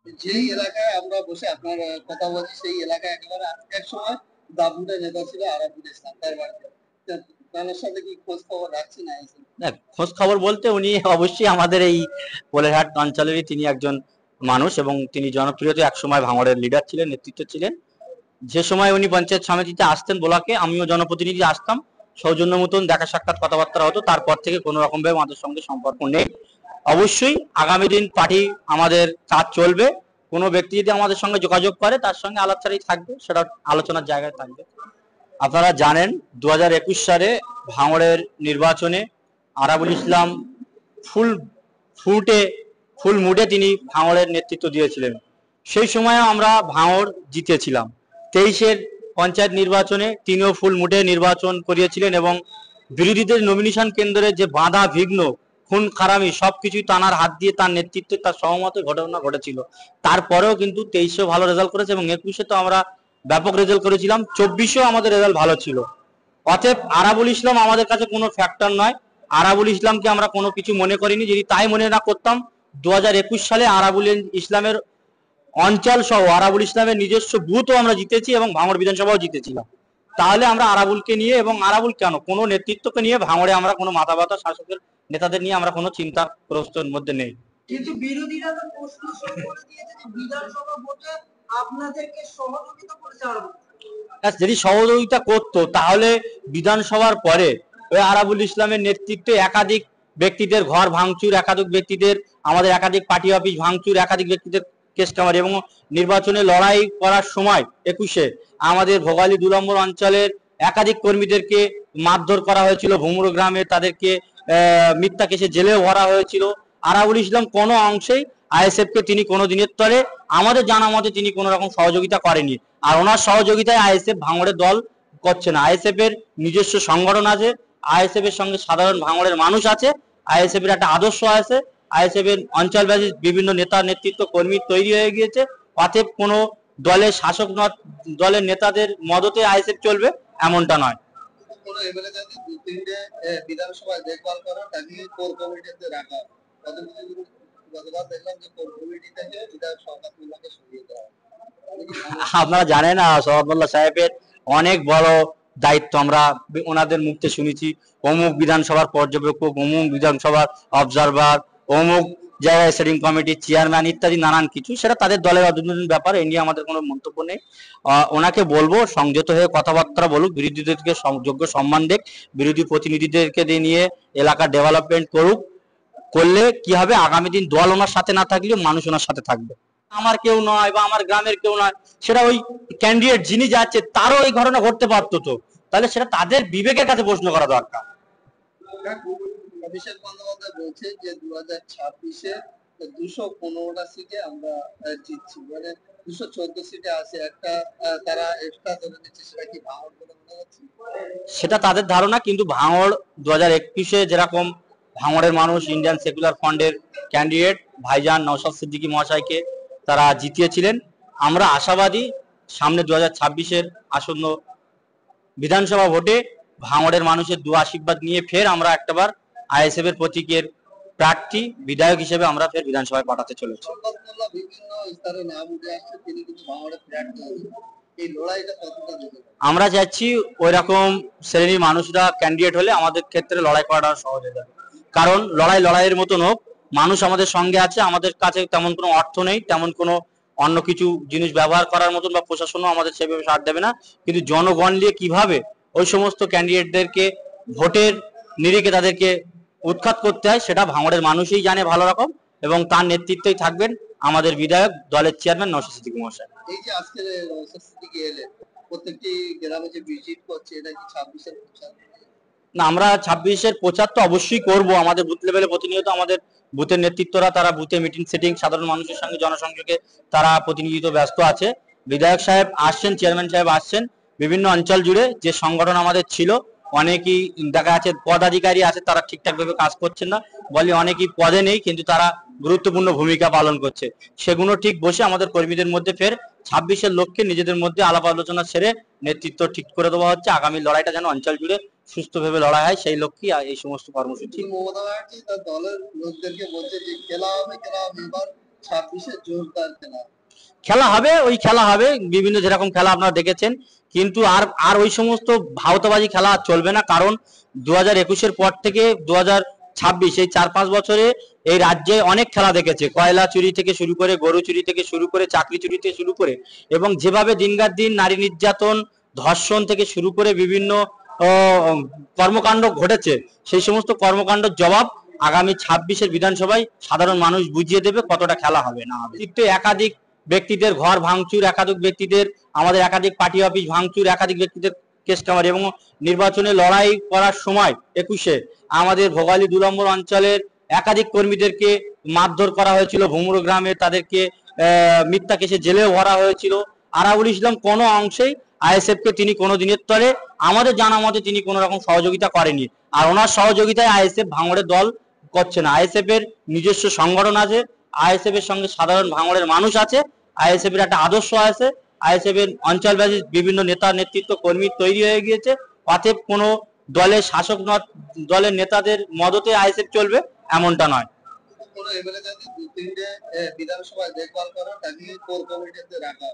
যেই এলাকায় আমরা বসে আপনার কথা বলছি সেই এলাকায় একেবারে এক সময় দাপুটে নেতা ছিল আরাবুল ইসলাম তার বাড়িতে। তার সাথে কি খোঁজ খবর রাখছি না? দেখ, খোঁজ খবর বলতে উনি অবশ্যই আমাদের এই কোলেরহাট অঞ্চলেরই তিনি একজন মানুষ, এবং তিনি জনপ্রিয়তা একসময় ভাঙড়ের লিডার ছিলেন, নেতৃত্ব ছিলেন। যে সময় উনি পঞ্চায়েত সমিতিতে আসতেন ব্লকে, আমিও জনপ্রতিনিধি আসতাম, সৌজন্য মতন দেখা সাক্ষাৎ কথাবার্তা হতো। তারপর থেকে কোনো রকম ভাবে আমাদের সঙ্গে সম্পর্ক নেই। অবশ্যই আগামী দিন পার্টি আমাদের কাজ চলবে। কোনো ব্যক্তি যদি আমাদের সঙ্গে যোগাযোগ করে তার সঙ্গে আলাপচারি থাকবে, সেটা আলোচনার জায়গায় থাকবে। আপনারা জানেন 2021 সালে ভাঙড়ের নির্বাচনে আরাবুল ইসলাম ফুল ফুটে ফুল মুডে তিনি ভাঙড়ের নেতৃত্ব দিয়েছিলেন। সেই সময় আমরা ভাঙড় জিতেছিলাম। 23-এর পঞ্চায়েত নির্বাচনে তিনিও ফুল মুডে নির্বাচন করিয়েছিলেন, এবং বিরোধীদের নমিনেশন কেন্দ্রে যে বাধা বিঘ্ন, খুন খারামি সবকিছুই তানার হাত দিয়ে, তার নেতৃত্বে, তার সহমতে ঘটনা ঘটেছিল। তারপরেও কিন্তু 23-এও ভালো রেজাল্ট করেছে, এবং 21-এ তো আমরা ব্যাপক রেজাল্ট করেছিলাম, 24-এও আমাদের রেজাল্ট ভালো ছিল। অতএব আরাবুল ইসলাম আমাদের কাছে কোনো ফ্যাক্টর নয়। আরাবুল ইসলামকে আমরা কোনো কিছু মনে করিনি। যদি তাই মনে না করতাম, 2021 সালে আরাবুল ইসলামের অঞ্চল সহ আরাবুল ইসলামের নিজস্ব বুথও আমরা জিতেছি, এবং ভাঙড় বিধানসভাও জিতেছিলাম। তাহলে আমরা আরাবুলকে নিয়ে, এবং আরাবুল কেন, কোনো নেতৃত্বকে নিয়ে ভাঙড়ে আমরা কোনো মাথা ব্যথা, শাসকের নেতাদের নিয়ে আমরা কোনো চিন্তাগ্রস্তের মধ্যে নেই। কিন্তু বিরোধীরা তো প্রশ্ন করে দিয়েছে যে বিধানসভা ভোটে আপনাদেরকে সহযোগিতা করেছে আরাবুল। যদি সহযোগিতা করতো তাহলে বিধানসভার পরে ওই আরাবুল ইসলামের নেতৃত্বে একাধিক ব্যক্তিদের ঘর ভাঙচুর, একাধিক ব্যক্তিদের, আমাদের একাধিক পার্টি অফিস ভাঙচুর, একাধিক ব্যক্তিদের কেস কামারি, এবং নির্বাচনে লড়াই করার সময় 21-এ আমাদের ভোগালী 2 নম্বর অঞ্চলের একাধিক কর্মীদেরকে মারধর করা হয়েছিল ভুমুর গ্রামে, তাদেরকে মিথ্যা কেসে জেলেও ভরা হয়েছিল। আরাবুল ইসলাম কোনো অংশেই আইএসএফ কে তিনি কোনো দিনের তলে আমাদের জানা মতে তিনি কোনো রকম সহযোগিতা করেনি। আর ওনার সহযোগিতায় আইএসএফ ভাঙড়ের দল করছে না। আইএসএফ এর নিজস্ব সংগঠন আছে, আইএসএফ এর সঙ্গে সাধারণ ভাঙড়ের মানুষ আছে, আইএসএফ এর একটা আদর্শ আছে, আইএসএফ এর অঞ্চলব্যাপী বিভিন্ন নেতা নেতৃত্ব কর্মী তৈরি হয়ে গিয়েছে। অতএব কোনো দলের শাসক দলের নেতাদের মদতে আইএসএফ চলবে এমনটা নয়। কোনো এমএলএ যদি 2-3টে বিধানসভায় দেখভাল করে তাকে কোর কমিটিতে রাখা, গতবার দেখলাম যে কোর কমিটি থেকে বিধায়ক শওকত মোল্লাকে সরিয়ে দেওয়া। আপনারা জানেন শওকত মোল্লা সাহেবের অনেক বড় দায়িত্ব আমরা ওনাদের মুখে শুনেছি, অমুক বিধানসভার পর্যবেক্ষক, অমুক বিধানসভার অবজারভার, অমুক জায়গায় সেটিং কমিটির চেয়ারম্যান ইত্যাদি নানান কিছু। সেটা তাদের দলের অধীন ব্যাপার, এ নিয়ে আমাদের কোনো মন্তব্য নেই। ওনাকে বলবো সংযত হয়ে কথাবার্তা বলুক, বিরোধীদেরকে যোগ্য সম্মান দেখ, বিরোধী প্রতিনিধিদেরকে নিয়ে এলাকা ডেভেলপমেন্ট করুক। করলে কি হবে, আগামী দিন দল ওনার সাথে না থাকলেও মানুষ ওনার সাথে থাকবে। আমার কেউ নয় বা আমার গ্রামের কেউ নয়, সেটা ওই ক্যান্ডিডেট যিনি যাচ্ছে তারও এই ঘটনা ঘটতে পারতো, তো তাহলে সেটা তাদের বিবেকের কাছে প্রশ্ন করা দরকার। অভিষেক বন্দ্যোপাধ্যায় বলছে যে 2026-এ 215টা সিটে আমরা জিতছি, মানে 214 সিটে আছে, একটা তারা এক্সট্রা ধরে নিচ্ছে, সেটা কি ভাঙড় বলে মনে হচ্ছে? সেটা তাদের ধারণা, কিন্তু ভাঙড় 2021-এ যেরকম ভাঙড়ের মানুষ ইন্ডিয়ান সেকুলার ফ্রন্টের ক্যান্ডিডেট ভাইজান নওশাদ সিদ্দিকী মহাশয়কে তারা জিতিয়েছিলেন। আমরা আশাবাদী সামনে 2026-এর আসন্ন বিধানসভা ভোটে ভাঙড়ের মানুষের দু আশীর্বাদ নিয়ে ফের আমরা একটাবার আইএসএফ এর প্রতীকের প্রার্থী বিধায়ক হিসেবে আমরা ফের বিধানসভায় পাঠাতে চলেছি। বিভিন্ন স্তরে নাম উঠে আসছে, তিনি কিন্তু ভাঙড়ের প্রার্থী হয়েছেন। এই লড়াইটা কতটা দিতে আমরা চাচ্ছি ওই রকম শ্রেণীর মানুষরা ক্যান্ডিডেট হলে আমাদের ক্ষেত্রে লড়াই করাটা সহজ হয়ে যাবে। কারণ লড়াইয়ের মতন হোক, মানুষ আমাদের সঙ্গে আছে, আমাদের কাছে তেমন কোনো অর্থ নেই, তেমন কোনো অন্য কিছু জিনিস ব্যবহার করার মতন, বা প্রশাসনও আমাদের সেভাবে সাথ দেবে না। কিন্তু জনগণ নিয়ে কিভাবে ওই সমস্ত ক্যান্ডিডেটদেরকে ভোটের নিরিখে তাদেরকে উৎখাত করতে হয় সেটা ভাঙড়ের মানুষই জানে ভালো রকম, এবং তার নেতৃত্বেই থাকবেন আমাদের বিধায়ক দলের চেয়ারম্যান নওশাদ সিদ্দিকী মহাশয়। এই যে আজকে নওশাদ সিদ্দিকী এলেন, প্রত্যেকটি গ্রামে যে ভিজিট করছে, এটা কি 26-এর প্রচার? না, আমরা 26-এর প্রচার তো অবশ্যই করব। আমাদের বুথ লেভেলে প্রতিনিয়ত আমাদের বুথের নেতৃত্বরা তারা বুথে মিটিং সেটিং, সাধারণ মানুষের সঙ্গে জনসংযোগে তারা প্রতিনিয়ত ব্যস্ত আছে। বিধায়ক সাহেব আসছেন, চেয়ারম্যান সাহেব আসছেন, বিভিন্ন অঞ্চল জুড়ে যে সংগঠন আমাদের ছিল, অনেকেই দেখা যাচ্ছে পদাধিকারী আছে তারা ঠিকঠাক ভাবে কাজ করছেন না, বলে অনেকেই পদে নেই কিন্তু তারা গুরুত্বপূর্ণ ভূমিকা পালন করছে। সেগুলো ঠিক বসে আমাদের কর্মীদের মধ্যে ফের 26-এর লক্ষ্যে নিজেদের মধ্যে আলাপ আলোচনা সেরে নেতৃত্ব ঠিক করে দেওয়া হচ্ছে। আগামী লড়াইটা যেন অঞ্চল জুড়ে সুস্থভাবে লড়াই হয়, সেই লক্ষ্যে এই সমস্ত কর্মসূচি। মমতা ব্যানার্জি তার দলের লোকদেরকে বলছে যে খেলা হবে, খেলা হবে, এবার 26-এ জোরদার খেলা? খেলা হবে, ওই খেলা হবে বিভিন্ন যেরকম খেলা আপনারা দেখেছেন, কিন্তু আর আর ওই সমস্ত ভাওতাবাজি খেলা আর চলবে না। কারণ 2021-এর পর থেকে 2026 এই 4-5 বছরে এই রাজ্যে অনেক খেলা দেখেছে, কয়লা চুরি থেকে শুরু করে, গরু চুরি থেকে শুরু করে, চাকরি চুরি থেকে শুরু করে, এবং যেভাবে দিনকার দিন নারী নির্যাতন, ধর্ষণ থেকে শুরু করে বিভিন্ন কর্মকাণ্ড ঘটেছে, সেই সমস্ত কর্মকাণ্ডের জবাব আগামী 26-এর বিধানসভায় সাধারণ মানুষ বুঝিয়ে দেবে কতটা খেলা হবে না হবে। কিন্তু একাধিক ব্যক্তিদের ঘর ভাঙচুর, একাধিক ব্যক্তিদের, আমাদের একাধিক পার্টি অফিস ভাঙচুর, একাধিক ব্যক্তিদের কেস কামারি, এবং নির্বাচনে লড়াই করার সময় 21-এ আমাদের ভোগালী 2 নম্বর অঞ্চলের একাধিক কর্মীদেরকে মারধর করা হয়েছিল ভুমুর গ্রামে, তাদেরকে মিথ্যা কেসে জেলেও ভরা হয়েছিল। আরাবুল ইসলাম কোনো অংশেই আইএসএফ কে তিনি কোনো দিনের তলে আমাদের জানা মতে তিনি কোনো রকম সহযোগিতা করেনি, আর ওনার সহযোগিতায় আইএসএফ ভাঙড়ের দল করছে না। আইএসএফ এর নিজস্ব সংগঠন আছে, আইএসএফ এর সঙ্গে সাধারণ ভাঙড়ের মানুষ আছে, আইএসএফ এর একটা আদর্শ আছে, আইএসএফ এর অঞ্চলব্যাপী বিভিন্ন নেতা নেতৃত্ব কর্মী তৈরি হয়ে গিয়েছে। অতএব কোনো দলের শাসক দলের নেতাদের মদতে আইএসএফ চলবে এমনটা নয়। কোনো এমএলএ যদি 2-3টে বিধানসভায় দেখভাল করে তাকে কোর কমিটিতে রাখা,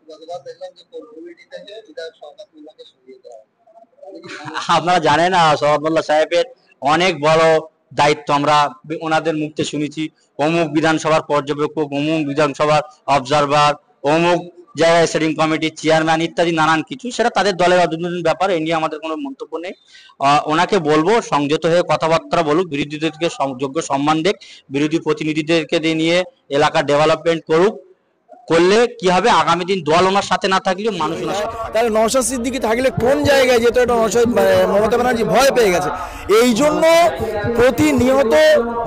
গতবার দেখলাম যে কোর কমিটি থেকে বিধায়ক শওকত মোল্লাকে সরিয়ে দেওয়া। আপনারা জানেন শওকত মোল্লা সাহেবের অনেক বড় দায়িত্ব, আমরা ওনাদের মুখে শুনেছি অমুক বিধানসভার পর্যবেক্ষক, অমুক বিধানসভার অবজারভার, অমুক জায়গায় সেটিং কমিটির চেয়ারম্যান ইত্যাদি নানান কিছু, সেটা তাদের দলের অধীন ব্যাপার, এ নিয়ে আমাদের কোনো মন্তব্য নেই। ওনাকে বলবো সংযত হয়ে কথাবার্তা বলুক, বিরোধীদেরকে যোগ্য সম্মান দেখ, বিরোধী প্রতিনিধিদেরকে নিয়ে এলাকার ডেভেলপমেন্ট করুক। করলে কি হবে, আগামী দিন দল ওনার সাথে না থাকলেও মানুষ ওনার সাথে। তাহলে নওশাদ সিদ্দিকী থাকলে কোন জায়গায় যেত, এটা মমতা ব্যানার্জি ভয় পেয়ে গেছে। এই জন্য প্রতিনিয়ত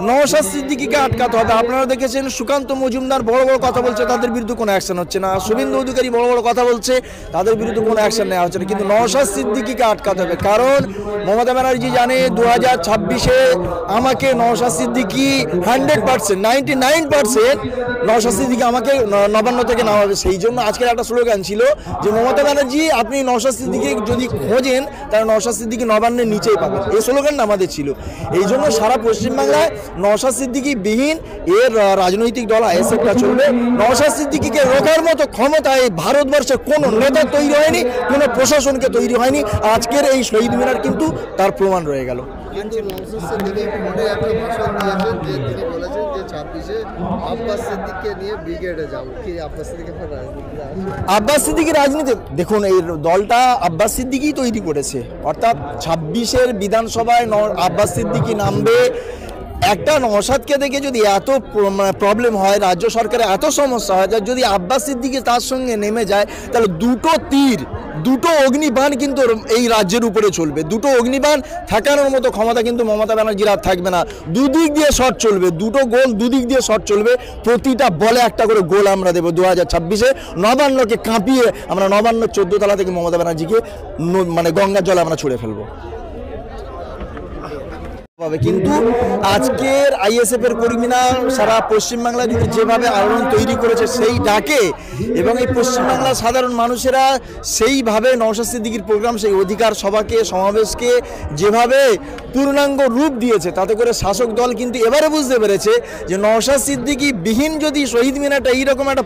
নওশাদ সিদ্দিকীকে আটকাতে হবে। আপনারা দেখেছেন সুকান্ত মজুমদার বড় বড় কথা বলছে, তাদের বিরুদ্ধে কোনো অ্যাকশন হচ্ছে না। শুভেন্দু অধিকারী বড় বড় কথা বলছে, তাদের বিরুদ্ধে কোনো অ্যাকশন নেওয়া হচ্ছে না। কিন্তু নওশাদ সিদ্দিকীকে আটকাতে হবে, কারণ মমতা ব্যানার্জি জানে 2026-এ আমাকে নওশাদ সিদ্দিকী 100%, 99% নওশাদ সিদ্দিকী আমাকে নবান্ন থেকে নেওয়া হবে। সেই জন্য আজকের একটা স্লোগান ছিল যে মমতা ব্যানার্জি আপনি নওশাদ সিদ্দিকী যদি খোঁজেন তাহলে নওশাদ সিদ্দিকী নবান্নের নিচেই পাবেন, এই স্লোগানটা আমাদের ছিল। এই জন্য সারা পশ্চিমবাংলায় নওশাদ সিদ্দিকী বিহীন এর রাজনৈতিক দল আইএসএফটা চলবে। নওশাদ সিদ্দিকীকে রোখার মতো ক্ষমতা এই ভারতবর্ষে কোনো নেতা তৈরি হয়নি, কোনো প্রশাসনকে তৈরি হয়নি। আজকের এই শহীদ মিনার কিন্তু তার প্রমাণ রয়ে গেল। কিন্তু নওশাদ সিদ্দিকী ফোনে একটা ভাষণ দিয়েছেন যে তিনি বলেছেন যে 26-এ আব্বাস সিদ্দিককে নিয়ে ব্রিগেডে যাব। কি আব্বাস সিদ্দিকী রাজনীতিতে আসবে? আব্বাস সিদ্দিকী রাজনীতি, দেখুন এই দলটা আব্বাস সিদ্দিকী তৈরি করেছে, অর্থাৎ 26-এর বিধানসভায় আব্বাস সিদ্দিকী নামবে। একটা নওশাদকে দেখে যদি এত প্রবলেম হয়, রাজ্য সরকারের এত সমস্যা হয়, যদি আব্বাস সিদ্দিকী তার সঙ্গে নেমে যায় তাহলে দুটো অগ্নিবাণ কিন্তু এই রাজ্যের উপরে চলবে। দুটো অগ্নিবাণ ঠেকানোর মতো ক্ষমতা কিন্তু মমতা ব্যানার্জির আর থাকবে না। দুদিক দিয়ে শট চলবে, দুটো গোল দুদিক দিয়ে শট চলবে, প্রতিটা বলে একটা করে গোল আমরা দেবো। 2026-এ নবান্নকে কাঁপিয়ে আমরা নবান্ন 14 তলা থেকে মমতা ব্যানার্জিকে গঙ্গার জলে আমরা ছুড়ে ফেলবো। কিন্তু আজকের আইএসএফ এর কর্মীরা সারা পশ্চিমবাংলা জুড়ে যেভাবে আন্দোলন তৈরি করেছে সেই ডাকে, এবং এই পশ্চিমবাংলার সাধারণ মানুষেরা সেইভাবে নওশাদ সিদ্দিকীর প্রোগ্রাম, সেই অধিকার সভাকে, সমাবেশকে যেভাবে পূর্ণাঙ্গ রূপ দিয়েছে, তাতে করে শাসক দল কিন্তু এবারে বুঝতে পেরেছে যে নওশাদ সিদ্দিকী বিহীন যদি শহীদ মিনারটা এইরকম একটা